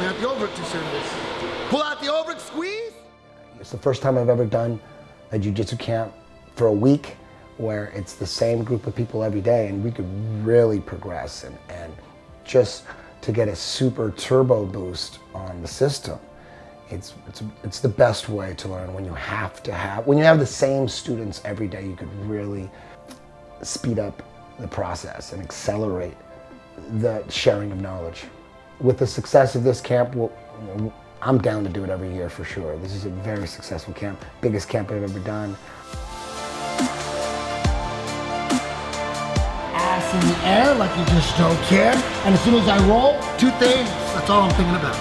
pulling out the Ulrich service. Pull out the Ulrich squeeze. It's the first time I've ever done a jiu-jitsu camp for a week where it's the same group of people every day, and we could really progress and just to get a super turbo boost on the system. It's the best way to learn when you have the same students every day. You could really speed up the process and accelerate the sharing of knowledge. With the success of this camp, I'm down to do it every year for sure. This is a very successful camp, biggest camp I've ever done. Ass in the air like you just don't care. And as soon as I roll, two things, that's all I'm thinking about.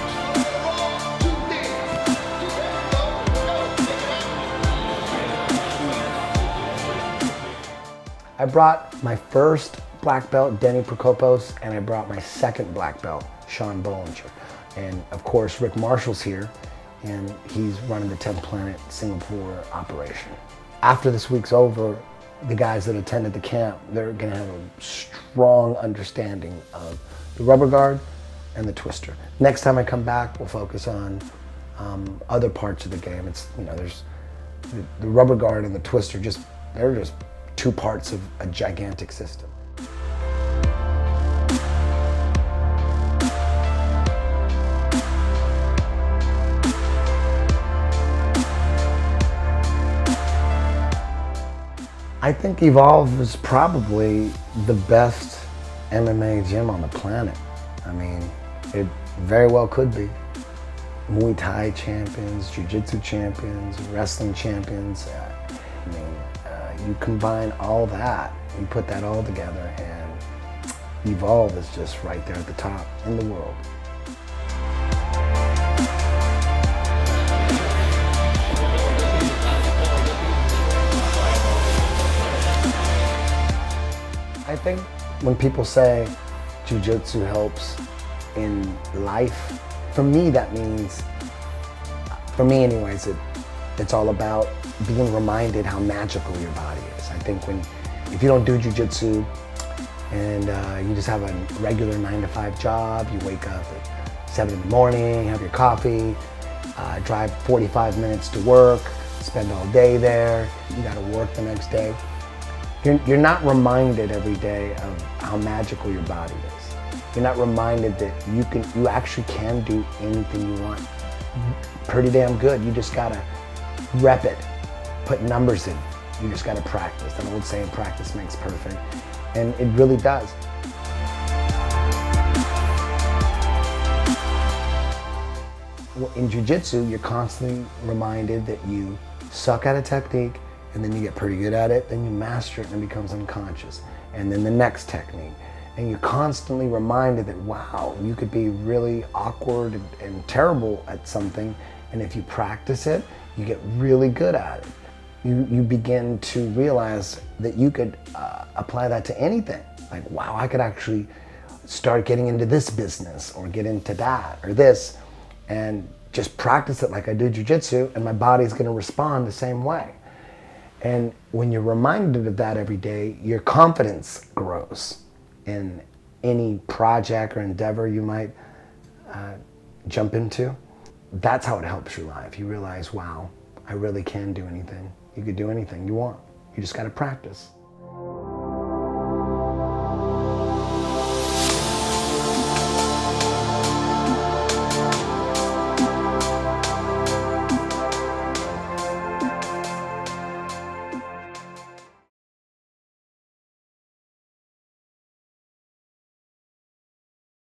I brought my first black belt, Denny Prokopos, and I brought my second black belt, Sean Bollinger. And of course, Rick Marshall's here, and he's running the 10 Planet Singapore operation. After this week's over, the guys that attended the camp, they're gonna have a strong understanding of the rubber guard and the twister. Next time I come back, we'll focus on other parts of the game. It's, there's the rubber guard and the twister, they're just two parts of a gigantic system. I think Evolve is probably the best MMA gym on the planet. I mean, it very well could be. Muay Thai champions, Jiu Jitsu champions, wrestling champions. You combine all that, you put that all together, and Evolve is just right there at the top in the world. I think when people say jiu-jitsu helps in life, for me that means, for me anyways, it's all about being reminded how magical your body is. I think if you don't do jiu-jitsu and you just have a regular 9-to-5 job, you wake up at 7 in the morning, have your coffee, drive 45 minutes to work, spend all day there, you gotta work the next day. You're not reminded every day of how magical your body is. You're not reminded that you actually can do anything you want pretty damn good. You just gotta rep it, put numbers in. You just gotta practice. That old saying, practice makes perfect. And it really does. In jiu-jitsu, you're constantly reminded that you suck at a technique, and then you get pretty good at it, then you master it and it becomes unconscious. And then the next technique. And you're constantly reminded that, wow, you could be really awkward and terrible at something, and if you practice it, you get really good at it. You begin to realize that you could apply that to anything. Like, wow, I could actually start getting into this business or get into that or this, and just practice it like I do jiu-jitsu, and my body's gonna respond the same way. And when you're reminded of that every day, your confidence grows in any project or endeavor you might jump into. That's how it helps your life. You realize, wow, I really can do anything. You could do anything you want. You just gotta practice.